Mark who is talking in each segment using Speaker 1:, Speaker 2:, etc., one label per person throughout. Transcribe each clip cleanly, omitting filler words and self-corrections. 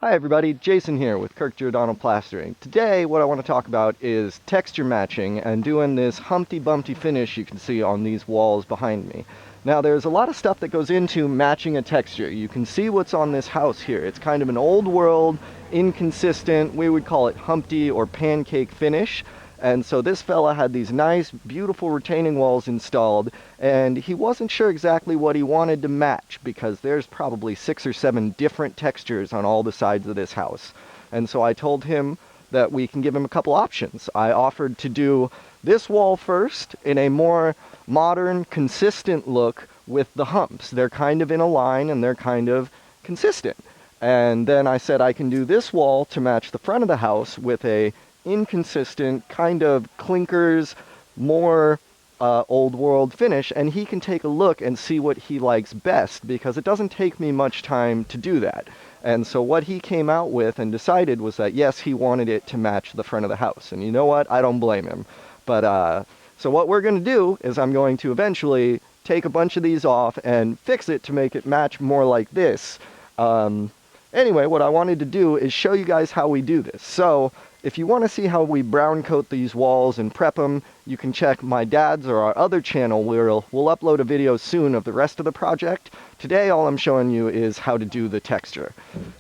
Speaker 1: Hi everybody, Jason here with Kirk Giordano Plastering. Today what I want to talk about is texture matching and doing this Humpty Bumpty finish you can see on these walls behind me. Now there's a lot of stuff that goes into matching a texture. You can see what's on this house here. It's kind of an old world, inconsistent, we would call it Humpty or pancake finish. And so this fella had these nice, beautiful retaining walls installed, and he wasn't sure exactly what he wanted to match because there's probably 6 or 7 different textures on all the sides of this house. And so I told him that we can give him a couple options. I offered to do this wall first in a more modern, consistent look with the humps. They're kind of in a line and they're kind of consistent. And then I said I can do this wall to match the front of the house with a inconsistent kind of clinkers, more old world finish, and he can take a look and see what he likes best because it doesn't take me much time to do that. And so what he came out with and decided was that yes, he wanted it to match the front of the house, and you know what, I don't blame him. But so what we're going to do is I'm going to eventually take a bunch of these off and fix it to make it match more like this. Anyway, what I wanted to do is show you guys how we do this. So if you want to see how we brown coat these walls and prep them, you can check my dad's or our other channel where we'll upload a video soon of the rest of the project. Today all I'm showing you is how to do the texture.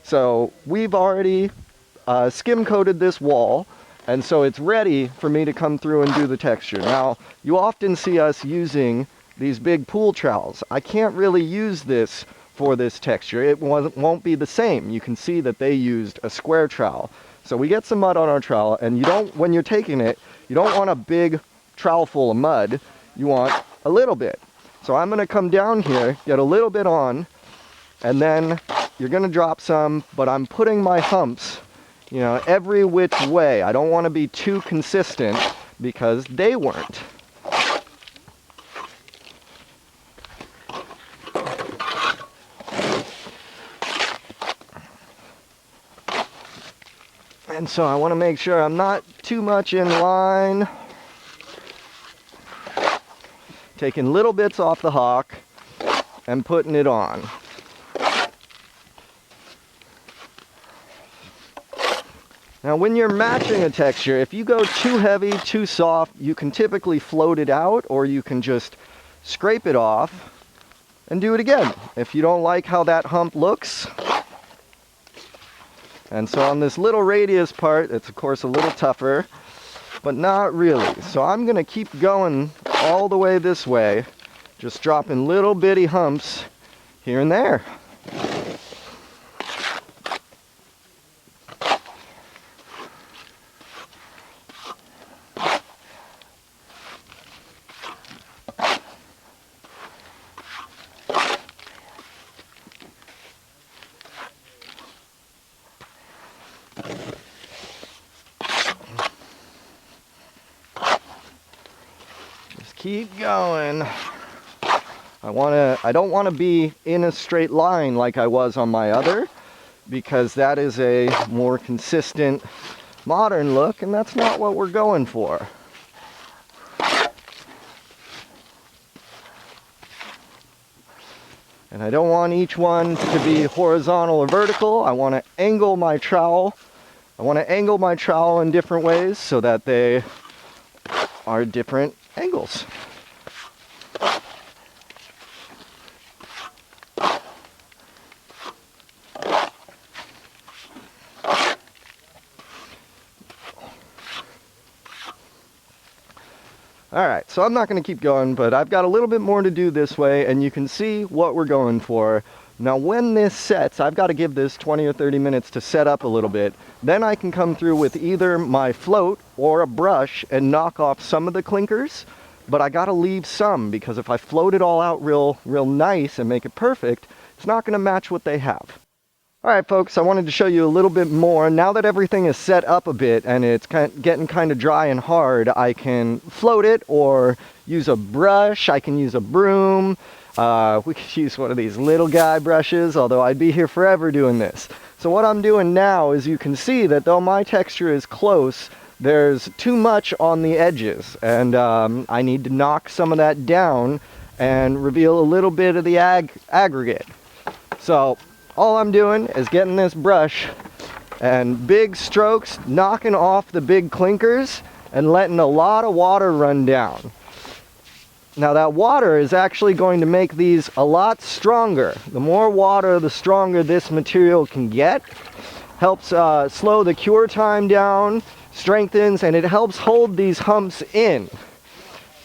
Speaker 1: So we've already skim coated this wall, and so it's ready for me to come through and do the texture. Now, you often see us using these big pool trowels. I can't really use this for this texture. It won't be the same. You can see that they used a square trowel. So we get some mud on our trowel, and you don't, when you're taking it, you don't want a big trowel full of mud. You want a little bit. So I'm going to come down here, get a little bit on, and then you're going to drop some, but I'm putting my humps, you know, every which way. I don't want to be too consistent because they weren't. And so I want to make sure I'm not too much in line. Taking little bits off the hawk and putting it on. Now when you're matching a texture, if you go too heavy, too soft, you can typically float it out, or you can just scrape it off and do it again. If you don't like how that hump looks. And so on this little radius part, it's of course a little tougher, but not really. So I'm going to keep going all the way this way, just dropping little bitty humps here and there. Keep going. I don't want to be in a straight line like I was on my other, because that is a more consistent modern look, and that's not what we're going for. And I don't want each one to be horizontal or vertical. I want to angle my trowel. I want to angle my trowel in different ways so that they are different angles. Alright, so I'm not going to keep going, but I've got a little bit more to do this way, and you can see what we're going for. Now when this sets, I've got to give this 20 or 30 minutes to set up a little bit. Then I can come through with either my float or a brush and knock off some of the clinkers, but I got to leave some, because if I float it all out real nice and make it perfect, it's not going to match what they have. Alright folks, I wanted to show you a little bit more. Now that everything is set up a bit and it's getting kind of dry and hard, I can float it or use a brush. I can use a broom. We could use one of these little guy brushes, although I'd be here forever doing this. So what I'm doing now is you can see that though my texture is close, there's too much on the edges, and I need to knock some of that down and reveal a little bit of the aggregate. So all I'm doing is getting this brush and big strokes, knocking off the big clinkers and letting a lot of water run down. Now that water is actually going to make these a lot stronger. The more water, the stronger this material can get. Helps slow the cure time down, strengthens, and it helps hold these humps in.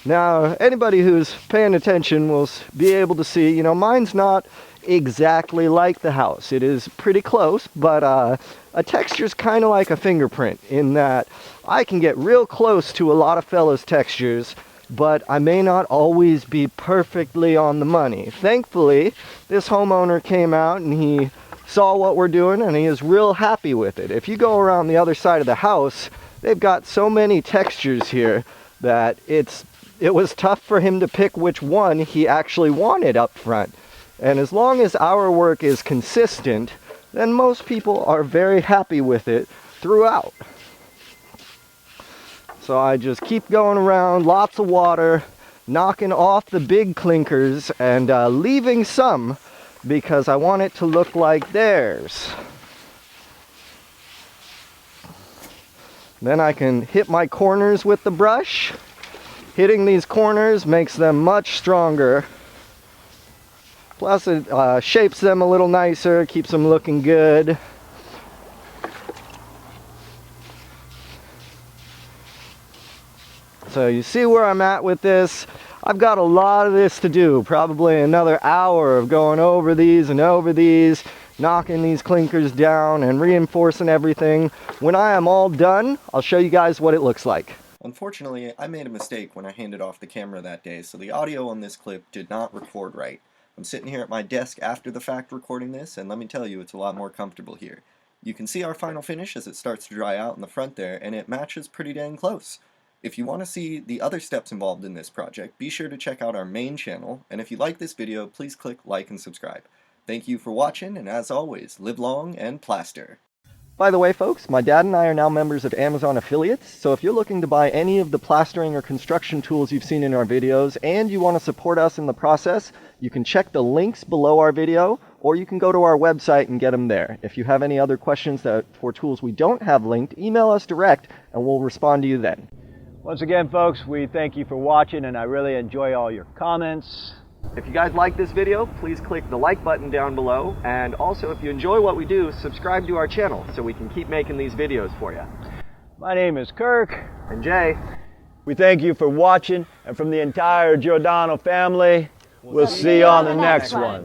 Speaker 1: Now, anybody who's paying attention will be able to see, you know, mine's not exactly like the house. It is pretty close, but a texture's kind of like a fingerprint in that I can get real close to a lot of fellas' textures, but I may not always be perfectly on the money. Thankfully, this homeowner came out and he saw what we're doing and he is real happy with it. If you go around the other side of the house, they've got so many textures here that it was tough for him to pick which one he actually wanted up front. And as long as our work is consistent, then most people are very happy with it throughout. So I just keep going around, lots of water, knocking off the big clinkers and leaving some because I want it to look like theirs. Then I can hit my corners with the brush. Hitting these corners makes them much stronger. Plus it shapes them a little nicer, keeps them looking good. So you see where I'm at with this. I've got a lot of this to do, probably another hour of going over these and over these, knocking these clinkers down and reinforcing everything. When I am all done, I'll show you guys what it looks like.
Speaker 2: Unfortunately, I made a mistake when I handed off the camera that day, so the audio on this clip did not record right. I'm sitting here at my desk after the fact recording this, and let me tell you, it's a lot more comfortable here. You can see our final finish as it starts to dry out in the front there, and it matches pretty dang close. If you want to see the other steps involved in this project, be sure to check out our main channel, and if you like this video, please click like and subscribe. Thank you for watching, and as always, live long and plaster.
Speaker 1: By the way, folks, my dad and I are now members of Amazon affiliates, so if you're looking to buy any of the plastering or construction tools you've seen in our videos and you want to support us in the process, you can check the links below our video, or you can go to our website and get them there. If you have any other questions for tools we don't have linked, email us direct and we'll respond to you then.
Speaker 3: Once again, folks, we thank you for watching, and I really enjoy all your comments.
Speaker 1: If you guys like this video, please click the like button down below, and also if you enjoy what we do, subscribe to our channel so we can keep making these videos for you.
Speaker 3: My name is Kirk.
Speaker 1: And Jay.
Speaker 3: We thank you for watching, and from the entire Giordano family, we'll see you on the next one.